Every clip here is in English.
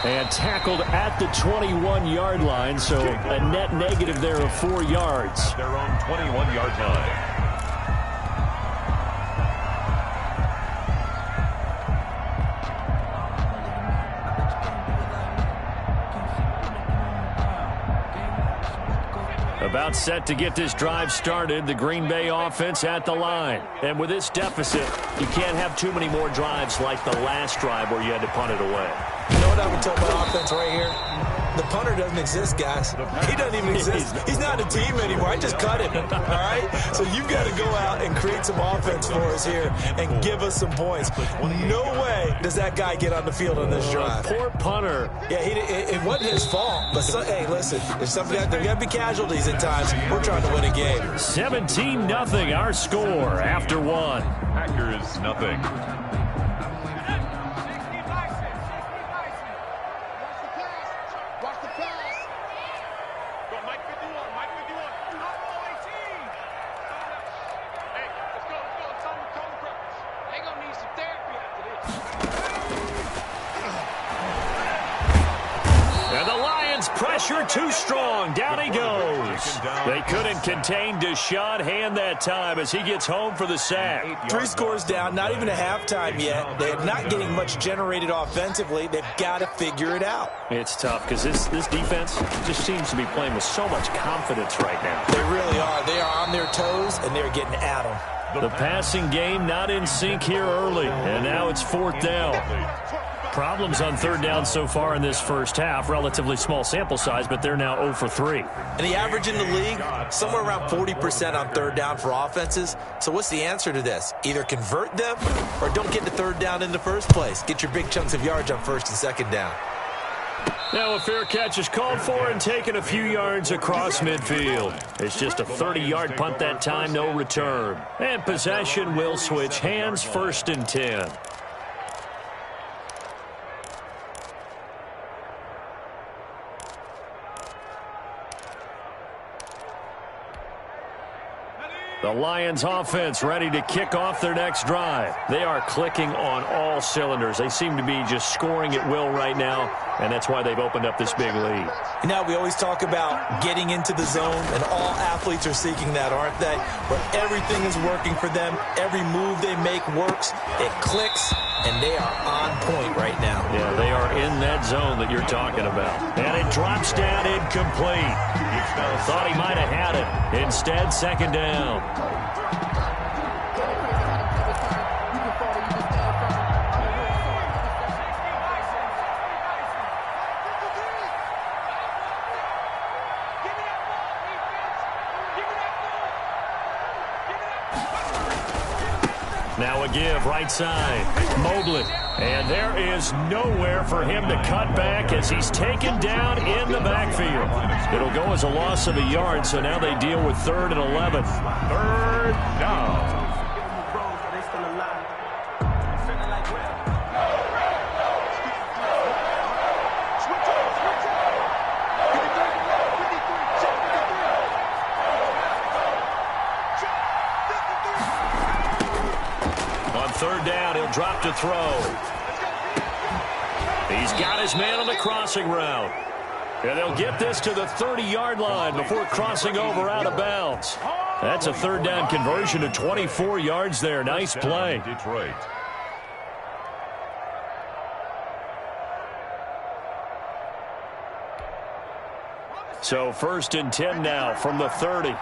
And tackled at the 21-yard line, so a net negative there of 4 yards. At their own 21-yard line. About set to get this drive started, the Green Bay offense at the line. And with this deficit, you can't have too many more drives like the last drive where you had to punt it away. You know what I would tell my offense right here? The punter doesn't exist, guys. He doesn't even exist. He's not a team anymore. I just cut him, all right? So you've got to go out and create some offense for us here and give us some points. No way does that guy get on the field on this drive. Poor punter. Yeah, it wasn't his fault. But, hey, listen, there's got to be casualties at times. We're trying to win a game. 17-0 our score after 1. Packers nothing. Pressure too strong. Down he goes. They couldn't contain Deshaun Hand that time as he gets home for the sack. 3 scores down, not even a halftime yet. They're not getting much generated offensively. They've got to figure it out. It's tough because this defense just seems to be playing with so much confidence right now. They really are. They are on their toes, and they're getting at them. The passing game not in sync here early, and now it's 4th down. Problems on 3rd down so far in this first half. Relatively small sample size, but they're now 0 for 3. And the average in the league, somewhere around 40% on 3rd down for offenses. So what's the answer to this? Either convert them or don't get the 3rd down in the first place. Get your big chunks of yards on 1st and 2nd down. Now a fair catch is called for and taken a few yards across midfield. It's just a 30-yard punt that time, no return. And possession will switch hands, 1st and 10. The Lions offense ready to kick off their next drive. They are clicking on all cylinders. They seem to be just scoring at will right now, and that's why they've opened up this big lead. You know, we always talk about getting into the zone, and all athletes are seeking that, aren't they? Where everything is working for them. Every move they make works. It clicks, and they are on point right now. Yeah, they are in that zone that you're talking about. And it drops down incomplete. Thought he might have had it. Instead, 2nd down. Now a give, right side. Mobley. And there is nowhere for him to cut back as he's taken down in the backfield. It'll go as a loss of a yard, so now they deal with 3rd and 11. 3rd down. On 3rd down, he'll drop to throw. He's got his man on the crossing route. And they'll get this to the 30-yard line before crossing over out of bounds. That's a 3rd down conversion to 24 yards there. Nice play. Detroit. So 1st and 10 now from the 30.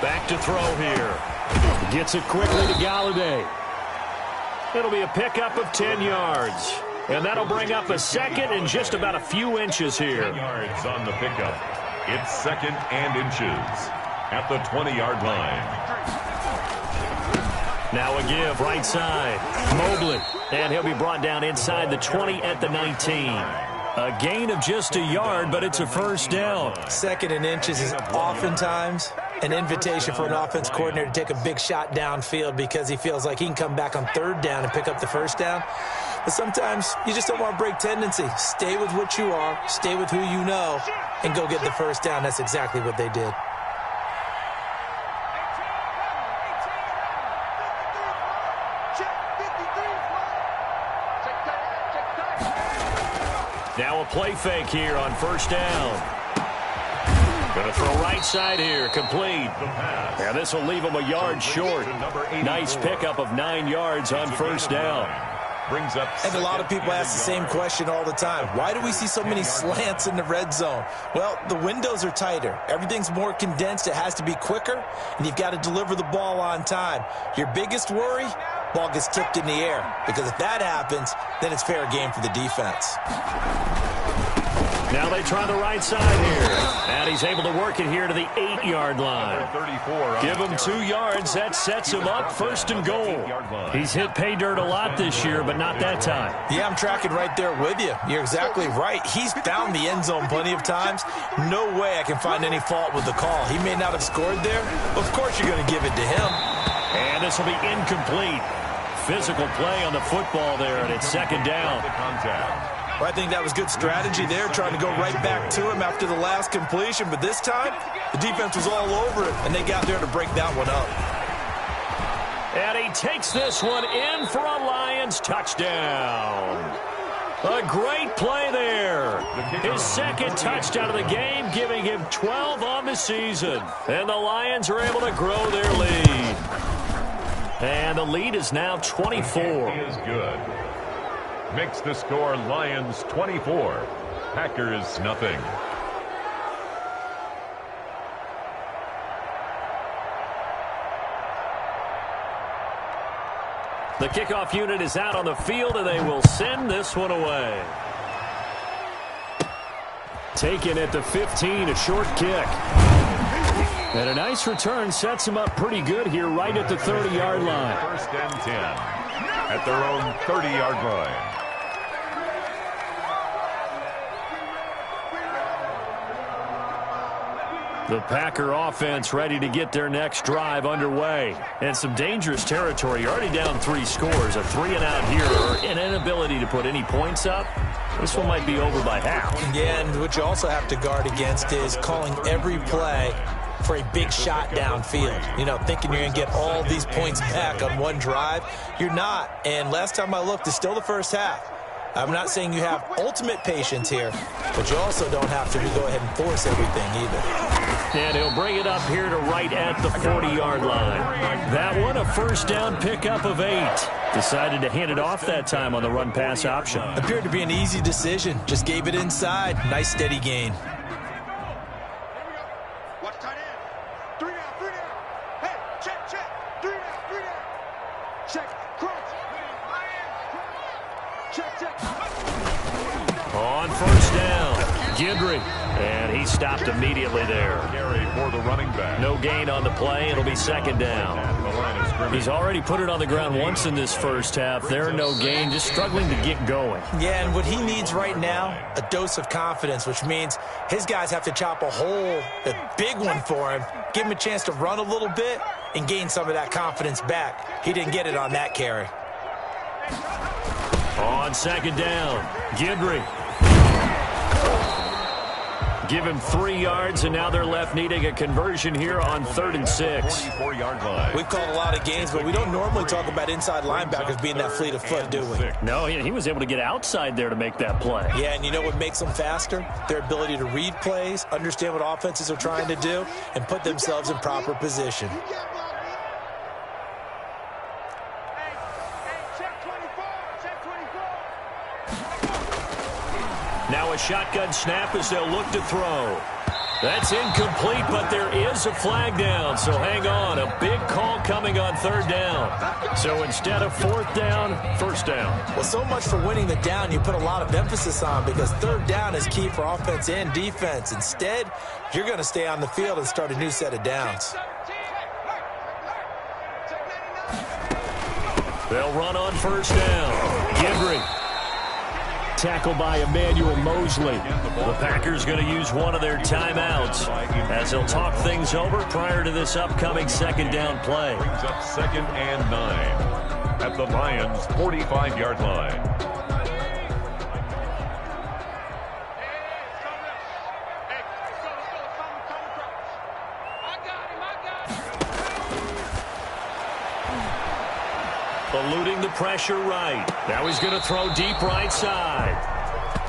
Back to throw here. Gets it quickly to Galladay. It'll be a pickup of 10 yards. And that'll bring up a 2nd and just about a few inches here. 10 yards on the pickup. It's 2nd and inches at the 20-yard line. Now a give, right side. Mobley. And he'll be brought down inside the 20 at the 19. A gain of just a yard, but it's a 1st down. 2nd and inches is oftentimes an invitation for an offense coordinator to take a big shot downfield because he feels like he can come back on third down and pick up the first down. But sometimes you just don't want to break tendency. Stay with what you are, stay with who you know, and go get the first down. That's exactly what they did. Now a play fake here on first down. Going to throw right side here, complete. Now this will leave him a yard short. Nice pickup of 9 yards on first down. Brings up. And a lot of people ask the same question all the time. Why do we see so many slants in the red zone? Well, the windows are tighter. Everything's more condensed. It has to be quicker, and you've got to deliver the ball on time. Your biggest worry? Ball gets tipped in the air. Because if that happens, then it's fair game for the defense. Now they try the right side here. And he's able to work it here to the 8-yard line. Give him 2 yards. That sets him up first and goal. He's hit pay dirt a lot this year, but not that time. Yeah, I'm tracking right there with you. You're exactly right. He's found the end zone plenty of times. No way I can find any fault with the call. He may not have scored there. Of course you're going to give it to him. And this will be incomplete. Physical play on the football there, and it's second down. Well, I think that was good strategy there, trying to go right back to him after the last completion. But this time, the defense was all over it, and they got there to break that one up. And he takes this one in for a Lions touchdown. A great play there. His second touchdown of the game, giving him 12 on the season. And the Lions are able to grow their lead. And the lead is now 24. Is good. Makes the score Lions 24, Packers nothing. The kickoff unit is out on the field, and they will send this one away. Taken at the 15, a short kick. And a nice return sets him up pretty good here right at the 30-yard line. First and 10 at their own 30-yard line. The Packer offense ready to get their next drive underway. And some dangerous territory. You're already down 3 scores. A 3-and-out here, or an inability to put any points up. This one might be over by half. Yeah, and what you also have to guard against is calling every play for a big shot downfield. You know, thinking you're going to get all these points back on one drive. You're not. And last time I looked, it's still the first half. I'm not saying you have ultimate patience here, but you also don't have to go ahead and force everything either. And he'll bring it up here to right at the 40-yard line. That one, a first down pickup of 8. Decided to hand it off that time on the run-pass option. Appeared to be an easy decision. Just gave it inside. Nice steady gain. On first down, Gidry, and he stopped immediately there. Carry for the running back. No gain on the play. It'll be second down. He's already put it on the ground once in this first half. There, no gain, just struggling to get going. Yeah, and what he needs right now, a dose of confidence, which means his guys have to chop a hole, a big one for him, give him a chance to run a little bit and gain some of that confidence back. He didn't get it on that carry. On second down, Gidry. Give him 3 yards, and now they're left needing a conversion here on 3rd and 6. 44-yard line. We've called a lot of games, but we don't normally talk about inside linebackers being that fleet of foot, do we? No, he was able to get outside there to make that play. Yeah, and you know what makes them faster? Their ability to read plays, understand what offenses are trying to do, and put themselves in proper position. Now a shotgun snap as they'll look to throw. That's incomplete, but there is a flag down, so hang on. A big call coming on 3rd down. So instead of 4th down, first down. Well, so much for winning the down you put a lot of emphasis on, because 3rd down is key for offense and defense. Instead, you're going to stay on the field and start a new set of downs. They'll run on first down. Gidry. tackle by Emmanuel Mosley. The Packers going to use one of their timeouts as they'll talk things over prior to this upcoming second down play. Brings up 2nd and 9 at the Lions' 45-yard line. Eluding the pressure right. Now he's going to throw deep right side.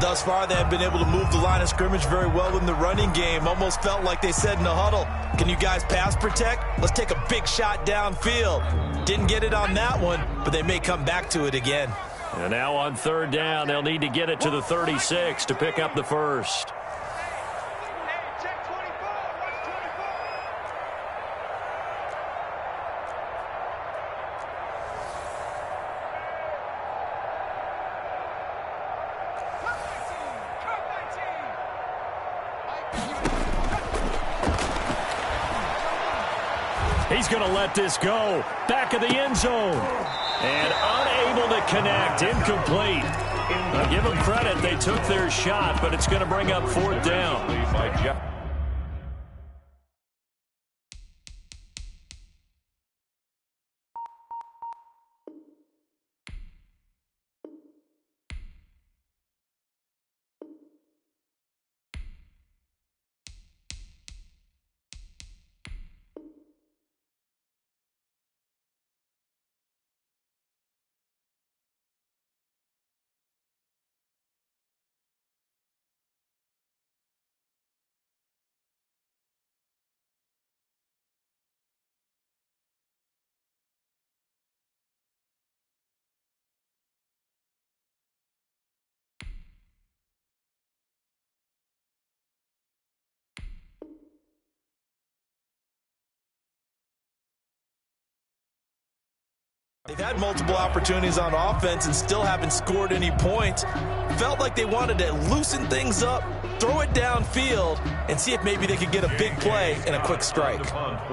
Thus far, they have been able to move the line of scrimmage very well in the running game. Almost felt like they said in the huddle, can you guys pass protect? Let's take a big shot downfield. Didn't get it on that one, but they may come back to it again. And now on 3rd down, they'll need to get it to the 36 to pick up the first. He's going to let this go. Back of the end zone. And unable to connect. Incomplete. Now give them credit. They took their shot, but it's going to bring up 4th down. They've had multiple opportunities on offense and still haven't scored any points. Felt like they wanted to loosen things up, throw it downfield, and see if maybe they could get a big play and a quick strike.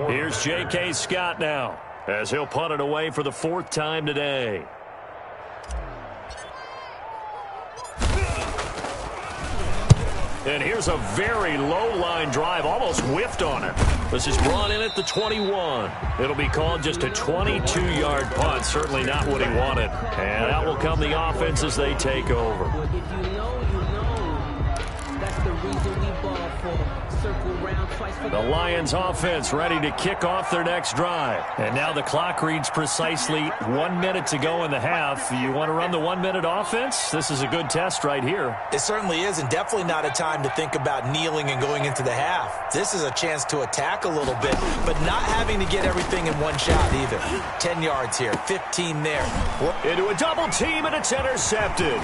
Here's J.K. Scott now as he'll punt it away for the 4th time today. And here's a very low-line drive, almost whiffed on it. This is brought in at the 21. It'll be called just a 22-yard punt, certainly not what he wanted. And out will come the offense as they take over. Well, if you know, you know. That's the reason we ball for. Circle round twice for the Lions offense ready to kick off their next drive. And now the clock reads precisely 1 minute to go in the half. You want to run the 1-minute offense? This is a good test right here. It certainly is, and definitely not a time to think about kneeling and going into the half. This is a chance to attack a little bit, but not having to get everything in one shot either. 10 yards here, 15 there. Into a double team, and it's intercepted.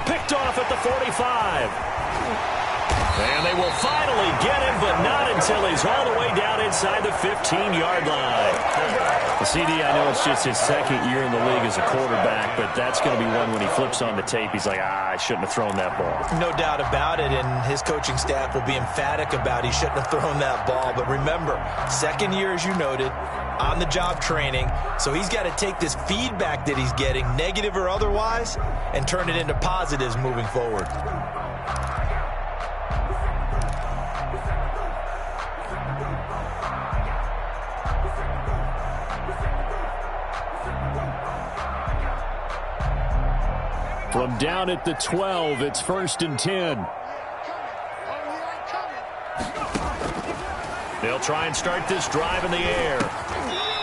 Picked off at the 45. And they will finally get him, but not until he's all the way down inside the 15-yard line. CD, I know it's just his 2nd year in the league as a quarterback, but that's going to be one when he flips on the tape. He's like, I shouldn't have thrown that ball. No doubt about it, and his coaching staff will be emphatic about he shouldn't have thrown that ball. But remember, 2nd year, as you noted, on-the-job training, so he's got to take this feedback that he's getting, negative or otherwise, and turn it into positives moving forward. From down at the 12, it's 1st and 10. They'll try and start this drive in the air.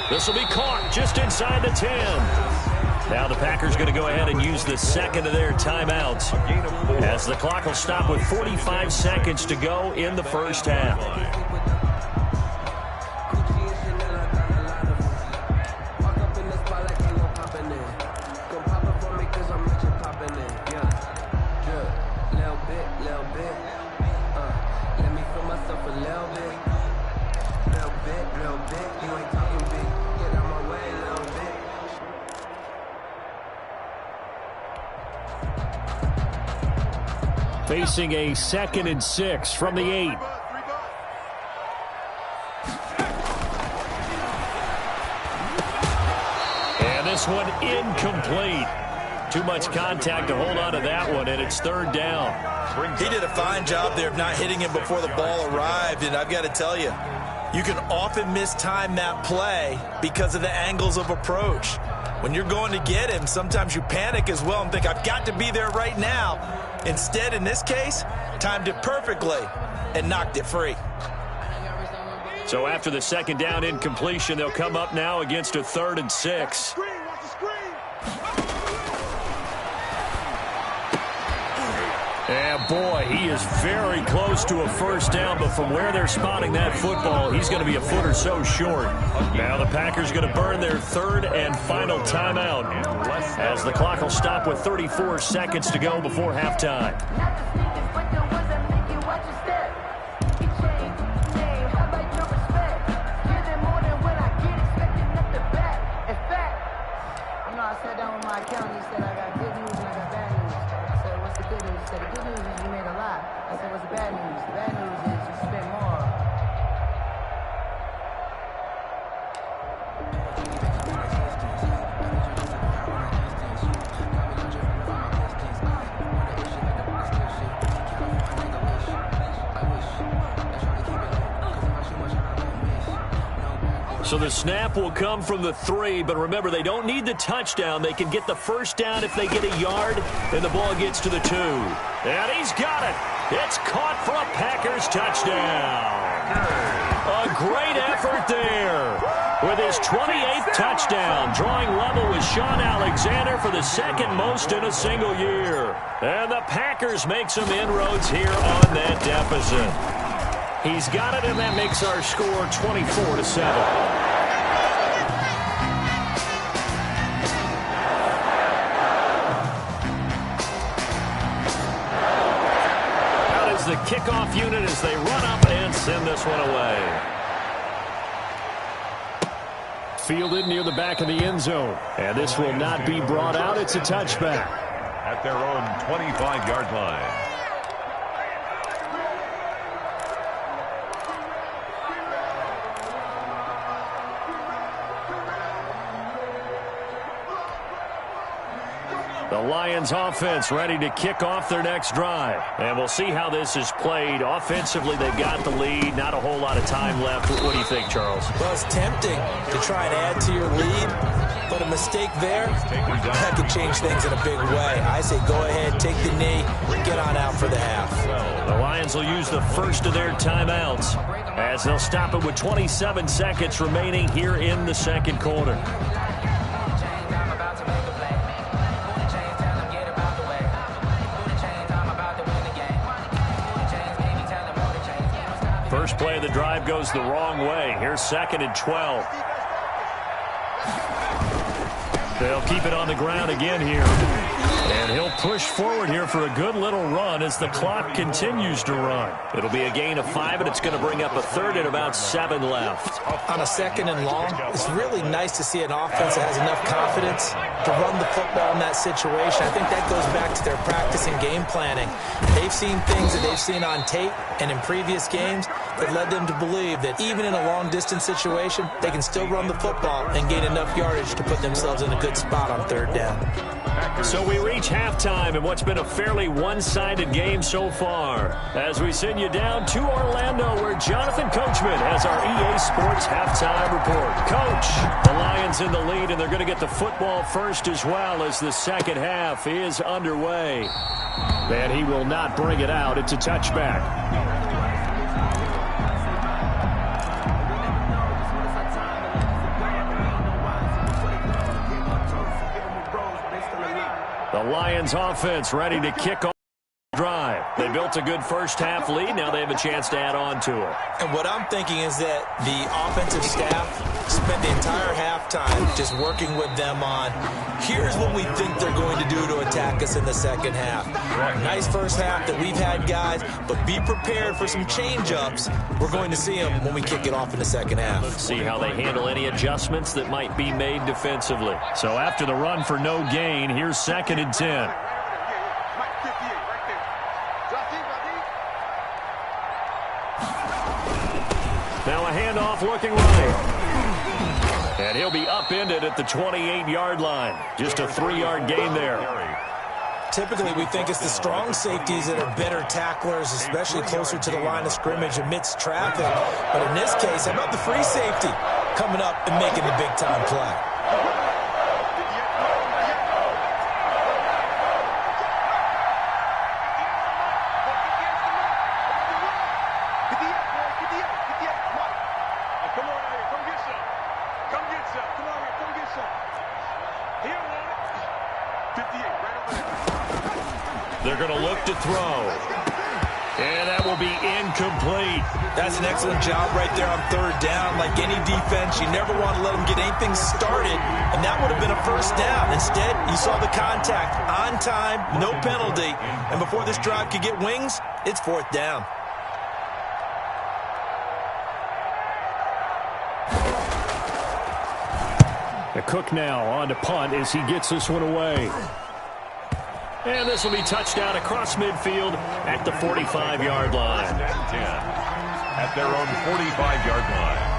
This will be caught just inside the 10. Now the Packers going to go ahead and use the 2nd of their timeouts as the clock will stop with 45 seconds to go in the first half. Facing a 2nd and 6 from the 8. And this one incomplete. Too much contact to hold on to that one, and it's third down. He did a fine job there of not hitting him before the ball arrived, and I've got to tell you, you can often mistime that play because of the angles of approach. When you're going to get him, sometimes you panic as well and think, I've got to be there right now. Instead, in this case, timed it perfectly and knocked it free. So after the second down incompletion, they'll come up now against a 3rd and 6. And boy, he is very close to a first down, but from where they're spotting that football, he's going to be a foot or so short. Now the Packers going to burn their 3rd and final timeout as the clock will stop with 34 seconds to go before halftime. I sat down with my accountant. He said, I got good news and I got bad news. I said, what's the good news? He said, the good news is you made a lot. I said, what's the bad news? The bad news is you spent more. So the snap will come from the 3, but remember, they don't need the touchdown. They can get the first down if they get a yard, and the ball gets to the 2. And he's got it. It's caught for a Packers touchdown. A great effort there. With his 28th touchdown, drawing level with Sean Alexander for the 2nd most in a single year. And the Packers make some inroads here on that deficit. He's got it, and that makes our score 24-7. The kickoff unit as they run up and send this one away. Fielded near the back of the end zone. And this will not be brought out. It's a touchback. At their own 25-yard line. The Lions offense ready to kick off their next drive. And we'll see how this is played. Offensively, they've got the lead. Not a whole lot of time left. What do you think, Charles? Well, it's tempting to try and add to your lead, but a mistake there, that could change things in a big way. I say go ahead, take the knee, get on out for the half. The Lions will use the first of their timeouts as they'll stop it with 27 seconds remaining here in the second quarter. First play of the drive goes the wrong way. Here's 2nd and 12. They'll keep it on the ground again here. And he'll push forward here for a good little run as the clock continues to run. It'll be a gain of 5, and it's going to bring up a 3rd and about 7 left. On a 2nd and long, it's really nice to see an offense that has enough confidence to run the football in that situation. I think that goes back to their practice and game planning. They've seen things that they've seen on tape and in previous games that led them to believe that even in a long-distance situation, they can still run the football and gain enough yardage to put themselves in a good spot on 3rd down. So we reach halftime in what's been a fairly one-sided game so far. As we send you down to Orlando, where Jonathan Coachman has our EA Sports halftime report. Coach, the Lions in the lead, and they're going to get the football first as well as the second half is underway. And he will not bring it out. It's a touchback. The Lions offense ready to kick off the drive. They built a good first half lead. Now they have a chance to add on to it. And what I'm thinking is that the offensive staff spent the entire halftime just working with them on, here's what we think they're going to do to attack us in the second half. Nice first half that we've had, guys, but be prepared for some change-ups. We're going to see them when we kick it off in the second half. Let's see how they handle any adjustments that might be made defensively. So after the run for no gain, here's 2nd and 10. Now a handoff looking right. And he'll be upended at the 28-yard line. Just a 3-yard gain there. Typically, we think it's the strong safeties that are better tacklers, especially closer to the line of scrimmage amidst traffic. But in this case, how about the free safety coming up and making the big-time play? They're going to look to throw. And that will be incomplete. That's an excellent job right there on third down. Like any defense, you never want to let them get anything started, and that would have been a first down. Instead, you saw the contact on time, no penalty, and before this drive could get wings, it's fourth down. The Cook now on to punt as he gets this one away. And this will be touchdown across midfield at the 45-yard line. 10 at their own 45-yard line.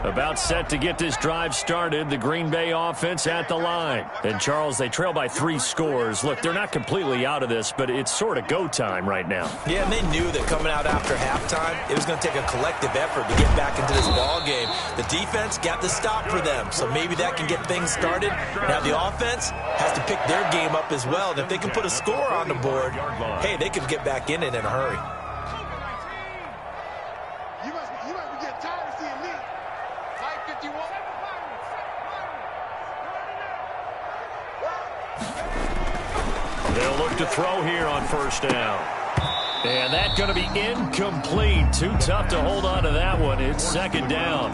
About set to get this drive started, the Green Bay offense at the line. And, Charles, they trail by 3 scores. Look, they're not completely out of this, but it's sort of go time right now. Yeah, and they knew that coming out after halftime, it was going to take a collective effort to get back into this ball game. The defense got the stop for them, so maybe that can get things started. Now the offense has to pick their game up as well. And if they can put a score on the board, hey, they could get back in it in a hurry. They'll look to throw here on first down. And that's going to be incomplete. Too tough to hold on to that one. It's second down.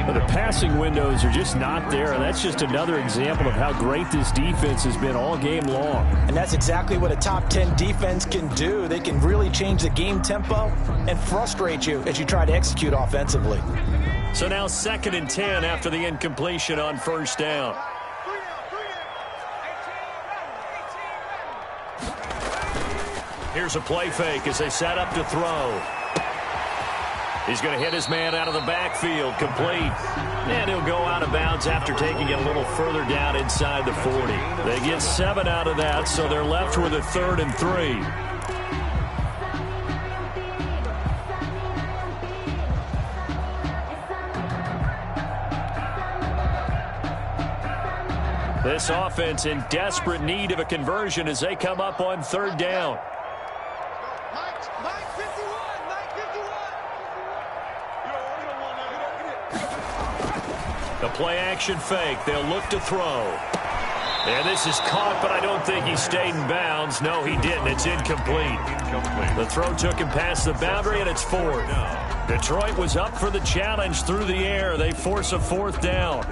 But the passing windows are just not there, and that's just another example of how great this defense has been all game long. And that's exactly what a top 10 defense can do. They can really change the game tempo and frustrate you as you try to execute offensively. So now 2nd and 10 after the incompletion on first down. Here's a play fake as they set up to throw. He's going to hit his man out of the backfield, complete. And he'll go out of bounds after taking it a little further down inside the 40. They get 7 out of that, so they're left with a 3rd and 3. This offense in desperate need of a conversion as they come up on 3rd down. The play-action fake. They'll look to throw. And this is caught, but I don't think he stayed in bounds. No, he didn't. It's incomplete. The throw took him past the boundary, and it's 4th. Detroit was up for the challenge through the air. They force a 4th down.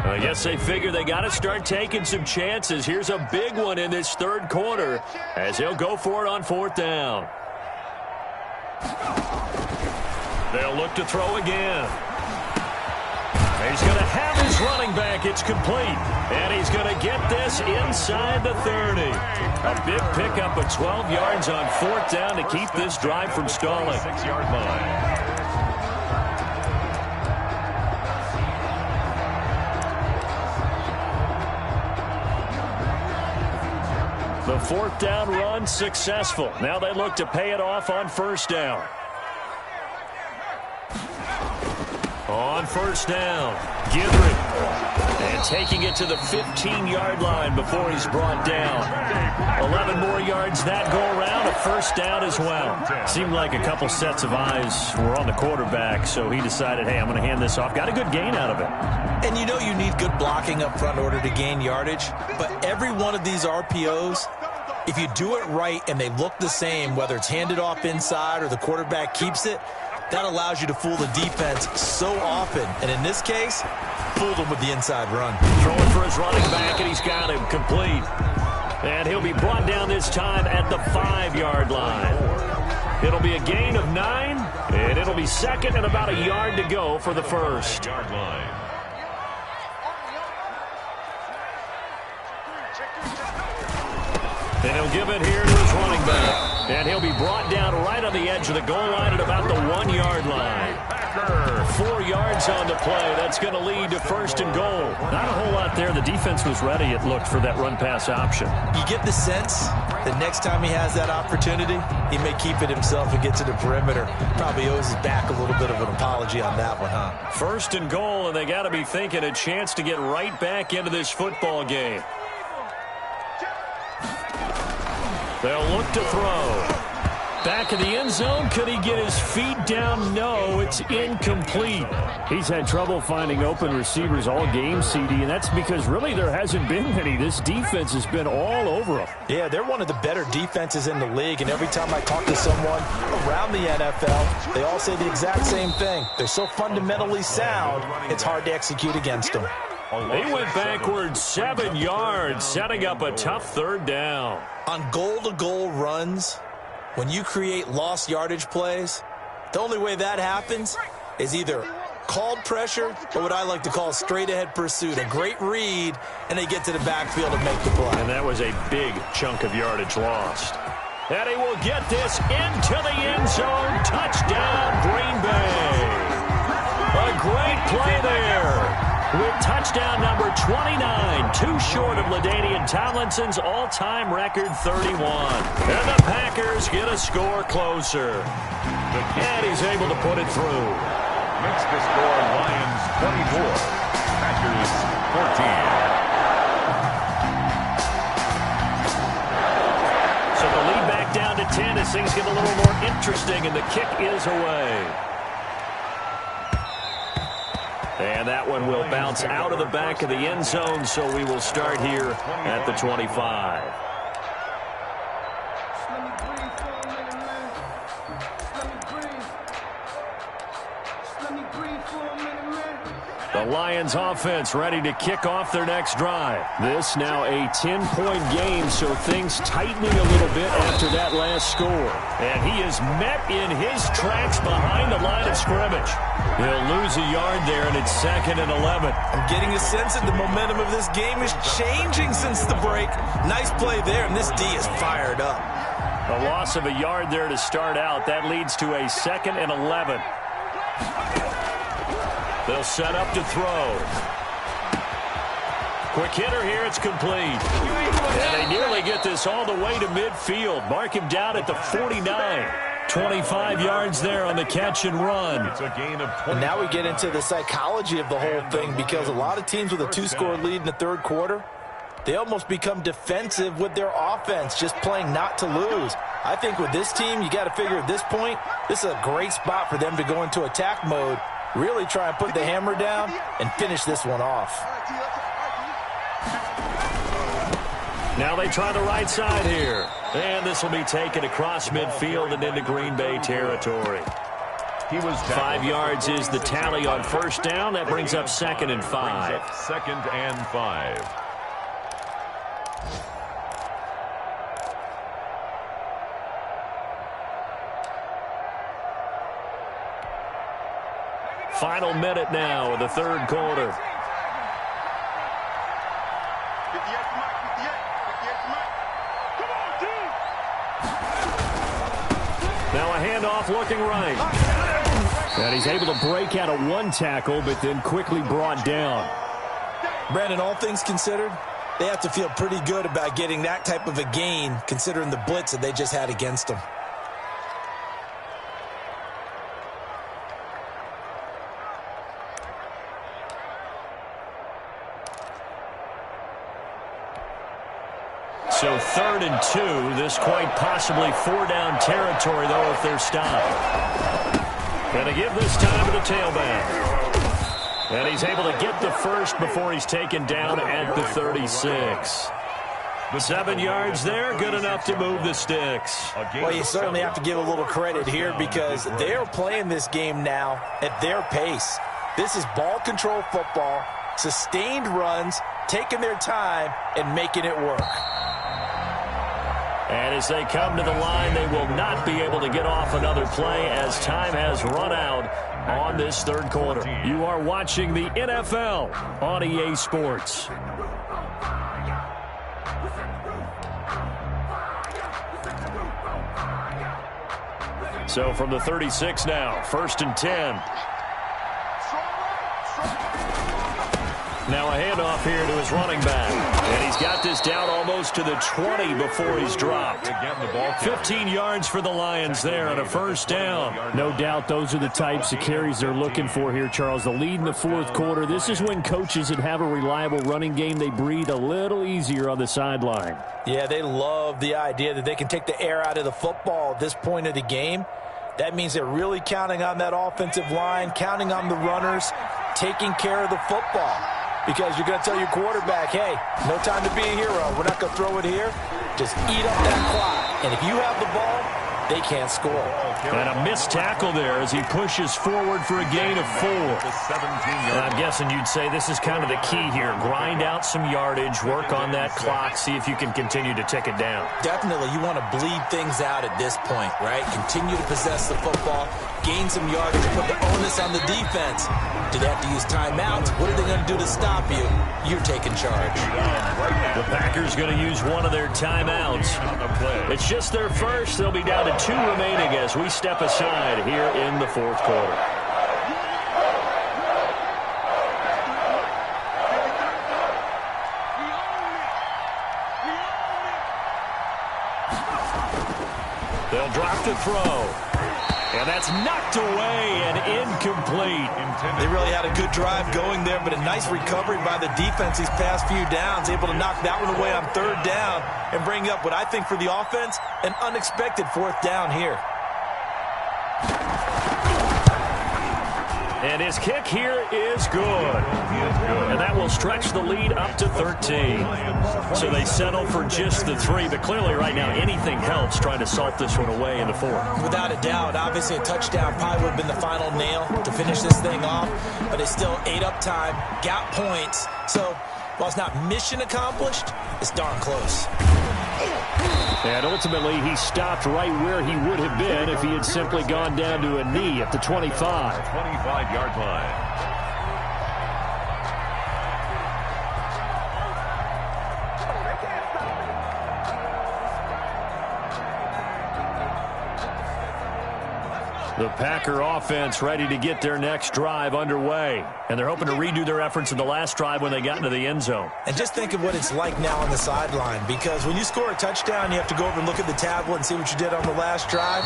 I guess they figure they got to start taking some chances. Here's a big one in this 3rd quarter as he'll go for it on 4th down. They'll look to throw again. He's going to have his running back. It's complete. And he's going to get this inside the 30. A big pickup of 12 yards on 4th down to keep this drive from stalling. 6-yard line. The 4th down run successful. Now they look to pay it off on first down. On first down, Githrick. And taking it to the 15-yard line before he's brought down. 11 more yards that go around. A first down as well. Seemed like a couple sets of eyes were on the quarterback, so he decided, hey, I'm going to hand this off. Got a good gain out of it. And you know you need good blocking up front in order to gain yardage, but every one of these RPOs, if you do it right and they look the same, whether it's handed off inside or the quarterback keeps it, that allows you to fool the defense so often. And in this case, fooled him with the inside run. Throwing for his running back, and he's got him complete. And he'll be brought down this time at the 5-yard line. It'll be a gain of 9, and it'll be second and about a yard to go for the first. Yard line. And he'll give it here to his running back. And he'll be brought down right on the edge of the goal line at about the 1-yard line. 4 yards on the play. That's going to lead to first and goal. Not a whole lot there. The defense was ready, it looked, for that run-pass option. You get the sense that next time he has that opportunity, he may keep it himself and get to the perimeter. Probably owes his back a little bit of an apology on that one, huh? First and goal, and they got to be thinking a chance to get right back into this football game. They'll look to throw. Back in the end zone. Could he get his feet down? No, it's incomplete. He's had trouble finding open receivers all game, CD, and that's because really there hasn't been many. This defense has been all over him. Yeah, they're one of the better defenses in the league, and every time I talk to someone around the NFL, they all say the exact same thing. They're so fundamentally sound, it's hard to execute against them. They went backwards 7 yards, setting up a tough third down. On goal-to-goal runs, when you create lost yardage plays, the only way that happens is either called pressure or what I like to call straight-ahead pursuit. A great read, and they get to the backfield and make the play. And that was a big chunk of yardage lost. And he will get this into the end zone. Touchdown, Green Bay. A great play there. With touchdown number 29, too short of LaDainian Tomlinson's all-time record 31. And the Packers get a score closer. And he's able to put it through. Makes the score Lions 24, Packers 14. So the lead back down to 10 as things get a little more interesting, and the kick is away. And that one will bounce out of the back of the end zone, so we will start here at the 25. The Lions offense ready to kick off their next drive. This now a 10-point game, so things tightening a little bit after that last score. And he is met in his tracks behind the line of scrimmage. He'll lose a yard there, and it's 2nd and 11. I'm getting a sense that the momentum of this game is changing since the break. Nice play there, and this D is fired up. A loss of a yard there to start out. That leads to a 2nd and 11. They'll set up to throw. Quick hitter here, it's complete. And they nearly get this all the way to midfield. Mark him down at the 49. 25 yards there on the catch and run. It's a gain of 20. And now we get into the psychology of the whole thing, because a lot of teams with a 2-score lead in the third quarter, they almost become defensive with their offense, just playing not to lose. I think with this team, you got to figure at this point, this is a great spot for them to go into attack mode, really try and put the hammer down and finish this one off. Now they try the right side here. And this will be taken across midfield and into Green Bay territory. 5 yards is the tally on first down. That brings up 2nd and 5. 2nd and 5. Final minute now of the third quarter. Now a handoff looking right. And he's able to break out of one tackle, but then quickly brought down. Brandon, all things considered, they have to feel pretty good about getting that type of a gain, considering the blitz that they just had against them. So 3rd and 2. This quite possibly 4-down territory, though, if they're stopped. Going to give this time to the tailback. And he's able to get the first before he's taken down at the 36. 7 yards there, good enough to move the sticks. Well, you certainly have to give a little credit here because they're playing this game now at their pace. This is ball control football, sustained runs, taking their time, and making it work. And as they come to the line, they will not be able to get off another play as time has run out on this 3rd quarter. You are watching the NFL on EA Sports. So from the 36 now, 1st and 10. Now a handoff here to his running back. And he's got this down almost to the 20 before he's dropped. 15 yards for the Lions there on a 1st down. No doubt those are the types of carries they're looking for here, Charles. The lead in the 4th quarter. This is when coaches that have a reliable running game, they breathe a little easier on the sideline. Yeah, they love the idea that they can take the air out of the football at this point of the game. That means they're really counting on that offensive line, counting on the runners, taking care of the football. Because you're going to tell your quarterback, hey, no time to be a hero. We're not going to throw it here. Just eat up that clock. And if you have the ball, they can't score. And a missed tackle there as he pushes forward for a gain of 4. And I'm guessing you'd say this is kind of the key here. Grind out some yardage, work on that clock, see if you can continue to tick it down. Definitely, you want to bleed things out at this point, right? Continue to possess the football, gain some yardage, put the onus on the defense. Do they have to use timeouts? What are they going to do to stop you? You're taking charge. The Packers going to use one of their timeouts. It's just their first. They'll be down to 2 remaining as we step aside here in the 4th quarter. They'll drop to throw. And that's knocked away and incomplete. They really had a good drive going there, but a nice recovery by the defense these past few downs, able to knock that one away on 3rd down and bring up what I think for the offense, an unexpected 4th down here. And his kick here is good. And that will stretch the lead up to 13. So they settle for just the 3. But clearly right now anything helps trying to salt this one away in the 4th. Without a doubt. Obviously a touchdown probably would have been the final nail to finish this thing off. But it's still ate up time, got points. So while it's not mission accomplished, it's darn close. And ultimately, he stopped right where he would have been if he had simply gone down to a knee at the 25. 25-yard line. The Packer offense ready to get their next drive underway. And they're hoping to redo their efforts in the last drive when they got into the end zone. And just think of what it's like now on the sideline, because when you score a touchdown, you have to go over and look at the tablet and see what you did on the last drive.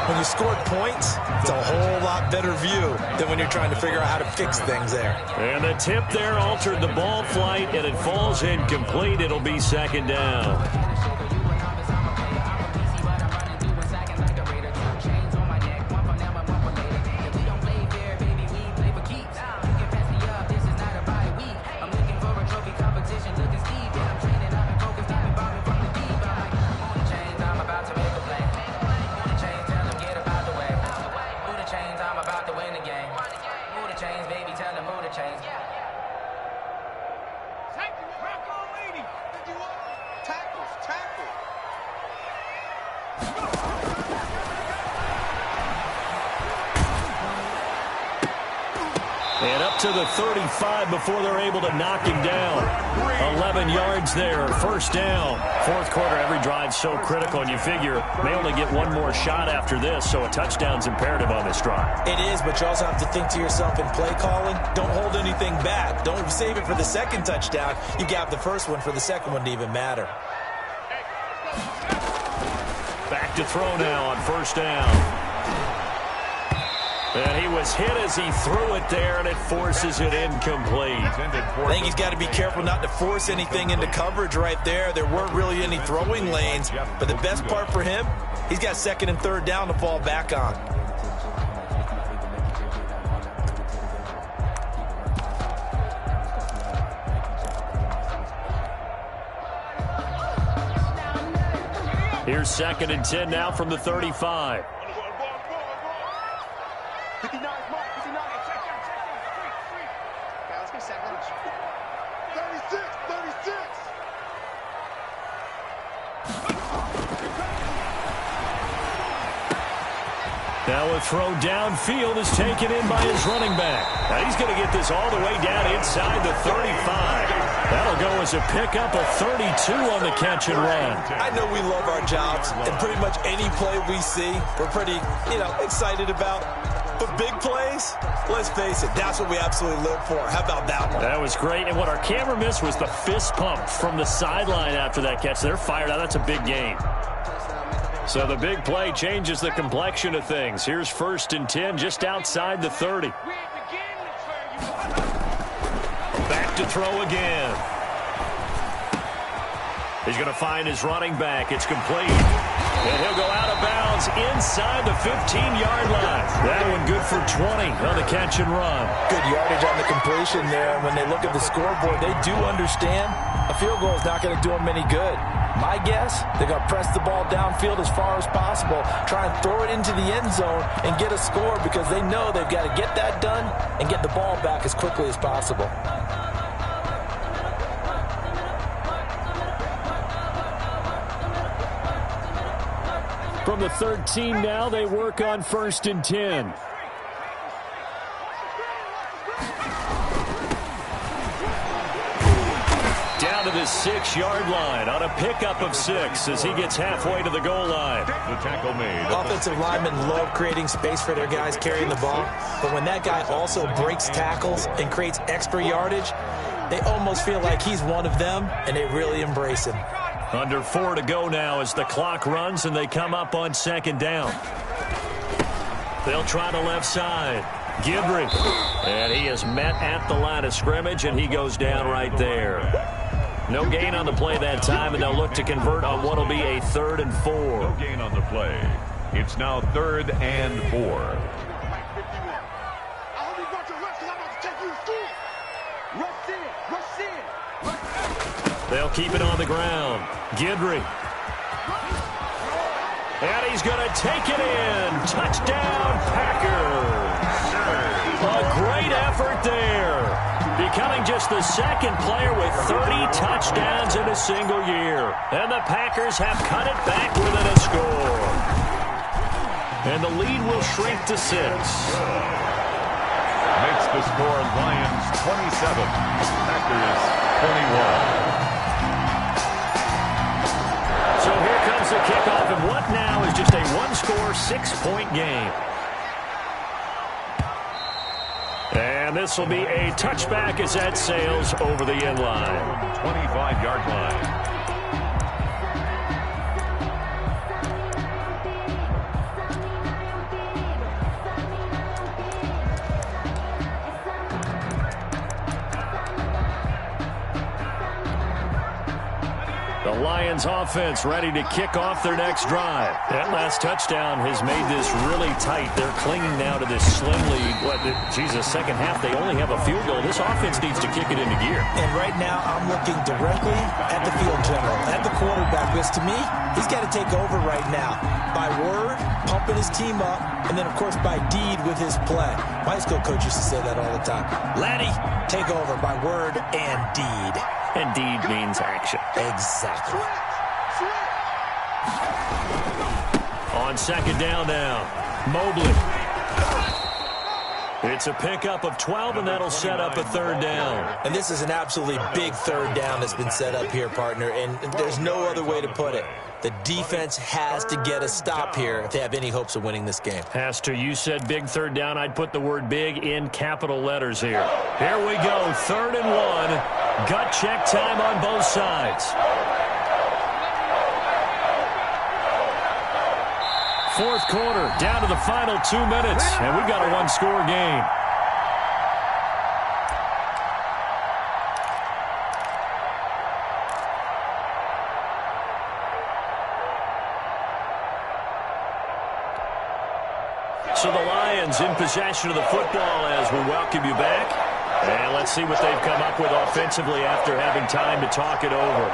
When you scored points, it's a whole lot better view than when you're trying to figure out how to fix things there. And the tip there altered the ball flight, and it falls incomplete. It'll be 2nd down. And up to the 35 before they're able to knock him down. 11 yards there, 1st down. 4th quarter, every drive's so critical, and you figure may only get one more shot after this, so a touchdown's imperative on this drive. It is, but you also have to think to yourself in play calling, don't hold anything back. Don't save it for the 2nd touchdown. You got the 1st one for the 2nd one to even matter. Back to throw now on 1st down. And he was hit as he threw it there, and it forces it incomplete. I think he's got to be careful not to force anything into coverage right there. There weren't really any throwing lanes, but the best part for him, he's got second and third down to fall back on. Here's 2nd and 10 now from the 35. Now a throw downfield is taken in by his running back. Now he's going to get this all the way down inside the 35. That'll go as a pickup of 32 on the catch and run. I know we love our jobs, and pretty much any play we see, we're pretty, excited about. But big plays, let's face it, that's what we absolutely live for. How about that one? That was great, and what our camera missed was the fist pump from the sideline after that catch. They're fired out. That's a big game. So the big play changes the complexion of things. Here's 1st and 10 just outside the 30. Back to throw again. He's going to find his running back. It's complete. And he'll go out of bounds inside the 15-yard line. That one good for 20 on the catch and run. Good yardage on the completion there. When they look at the scoreboard, they do understand a field goal is not going to do them any good. My guess, they're going to press the ball downfield as far as possible, try and throw it into the end zone and get a score because they know they've got to get that done and get the ball back as quickly as possible. From the 13 now, they work on 1st and 10. Down to the 6-yard line on a pickup of 6 as he gets halfway to the goal line. The tackle made. Offensive linemen love creating space for their guys carrying the ball, but when that guy also breaks tackles and creates extra yardage, they almost feel like he's one of them, and they really embrace him. Under 4 to go now as the clock runs and they come up on 2nd down. They'll try the left side. Gidry. And he is met at the line of scrimmage, and he goes down right there. No gain on the play that time, and they'll look to convert on what will be a 3rd and 4. No gain on the play. It's now 3rd and 4. They'll keep it on the ground. Gidry. And he's going to take it in. Touchdown, Packers. A great effort there. Becoming just the 2nd player with 30 touchdowns in a single year. And the Packers have cut it back within a score. And the lead will shrink to 6. Makes the score Lions 27, Packers 21. So here comes the kickoff, and what now is just a one-score, 6-point game. And this will be a touchback as that sails over the end line. 25-yard line. The Lions offense ready to kick off their next drive. That last touchdown has made this really tight. They're clinging now to this slim lead. Second half, they only have a field goal. This offense needs to kick it into gear. And right now, I'm looking directly at the field general, at the quarterback, because to me, he's got to take over right now. By word, pumping his team up, and then, of course, by deed with his play. My high school coach used to say that all the time. Laddie, take over by word and deed. And deed means action. Exactly. On 2nd down now, Mobley. It's a pickup of 12, and that'll set up a 3rd down. And this is an absolutely big 3rd down that's been set up here, partner, and there's no other way to put it. The defense has to get a stop here if they have any hopes of winning this game. Has to. You said big 3rd down. I'd put the word big in capital letters here. Here we go, 3rd and 1. Gut check time on both sides. fourth quarter, down to the final 2 minutes, and we've got a one-score game. So the Lions in possession of the football as we welcome you back. And let's see what they've come up with offensively after having time to talk it over.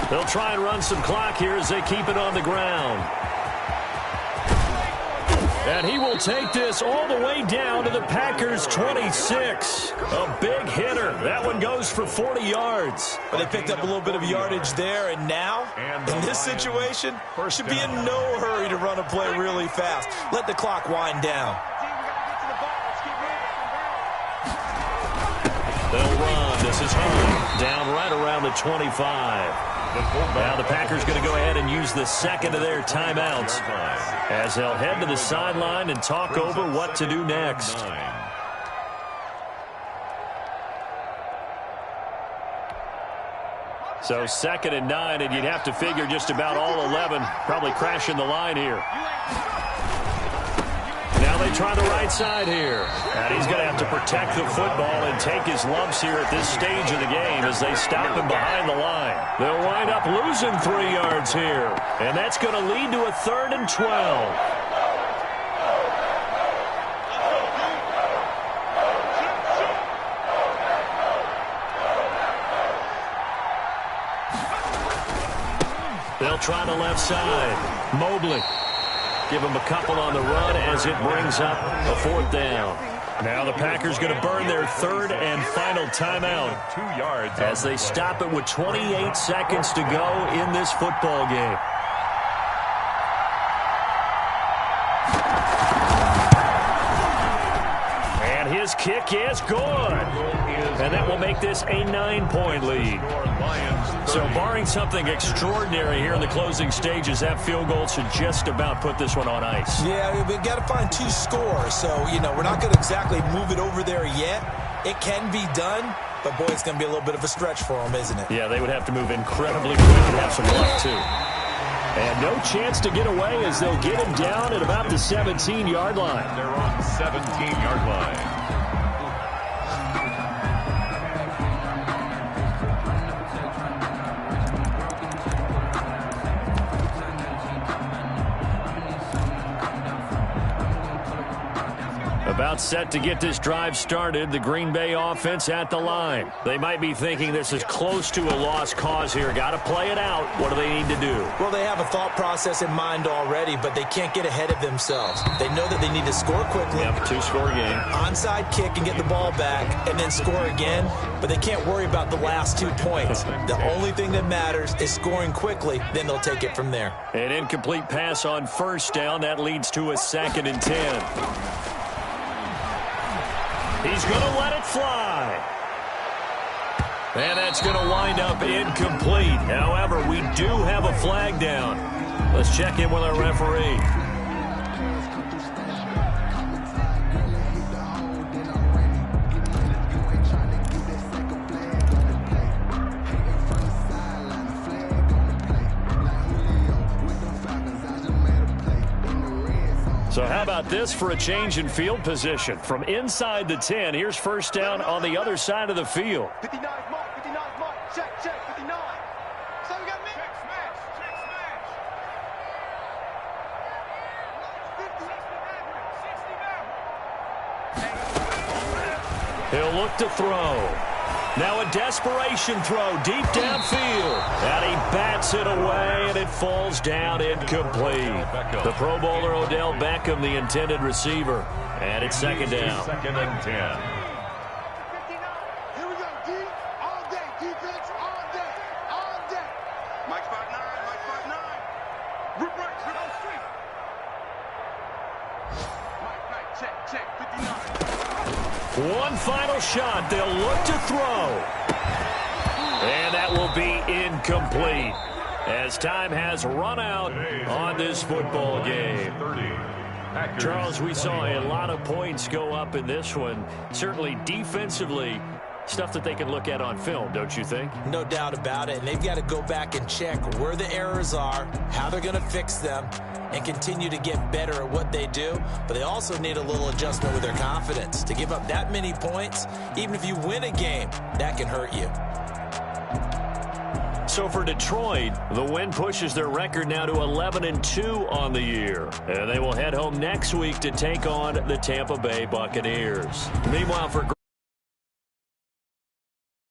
They'll try and run some clock here as they keep it on the ground. And he will take this all the way down to the Packers' 26. A big hitter. That one goes for 40 yards. But they picked up a little bit of yardage there, and now, in this situation, should be in no hurry to run a play really fast. Let the clock wind down. They'll run. This is Hunt. Down right around the 25. Now the Packers going to go ahead and use the second of their timeouts as they'll head to the sideline and talk over what to do next. So 2nd and 9, and you'd have to figure just about all 11 probably crashing the line here. Now they try the right side here. And he's going to have to protect the football and take his lumps here at this stage of the game as they stop him behind the line. They'll wind up losing 3 yards here. And that's going to lead to a 3rd and 12. They'll try the left side. Mobley. Give him a couple on the run as it brings up a 4th down. Now the Packers going to burn their 3rd and final timeout 2 yards as they stop it with 28 seconds to go in this football game. And his kick is good. And that will make this a 9-point lead. So barring something extraordinary here in the closing stages, that field goal should just about put this one on ice. Yeah, we've got to find 2 scores. So, we're not going to exactly move it over there yet. It can be done, but, boy, it's going to be a little bit of a stretch for them, isn't it? Yeah, they would have to move incredibly quick and have some luck, too. And no chance to get away as they'll get him down at about the 17-yard line. They're on the 17-yard line. About set to get this drive started, the Green Bay offense at the line. They might be thinking this is close to a lost cause here. Got to play it out. What do they need to do? Well, they have a thought process in mind already, but they can't get ahead of themselves. They know that they need to score quickly. Yep, 2-score game. Onside kick and get the ball back and then score again, but they can't worry about the last 2 points. The only thing that matters is scoring quickly, then they'll take it from there. An incomplete pass on 1st down. That leads to a 2nd and 10. He's going to let it fly. And that's going to wind up incomplete. However, we do have a flag down. Let's check in with our referee. So how about this for a change in field position? From inside the 10, here's 1st down on the other side of the field. 59 mark, 59 mark, check, 59. So we got me. Check, smash. 60 now. He'll look to throw. Now a desperation throw deep downfield. And he bats it away, and it falls down incomplete. The Pro Bowler Odell Beckham, the intended receiver. And it's 2nd down. 2nd and 10. 59. Here we go, D. All day. Defense, all day. All day. Mike 5'9", Mike 5'9". Rip right, go straight. Mike, check, 59. One final shot. They'll look to throw. And that will be incomplete as time has run out on this football game. Charles, we saw a lot of points go up in this one. Certainly defensively, Stuff that they can look at on film, don't you think? No doubt about it. And they've got to go back and check where the errors are, how they're going to fix them, and continue to get better at what they do. But they also need a little adjustment with their confidence. To give up that many points, even if you win a game, that can hurt you. So for Detroit, the win pushes their record now to 11-2 on the year. And they will head home next week to take on the Tampa Bay Buccaneers. Meanwhile, for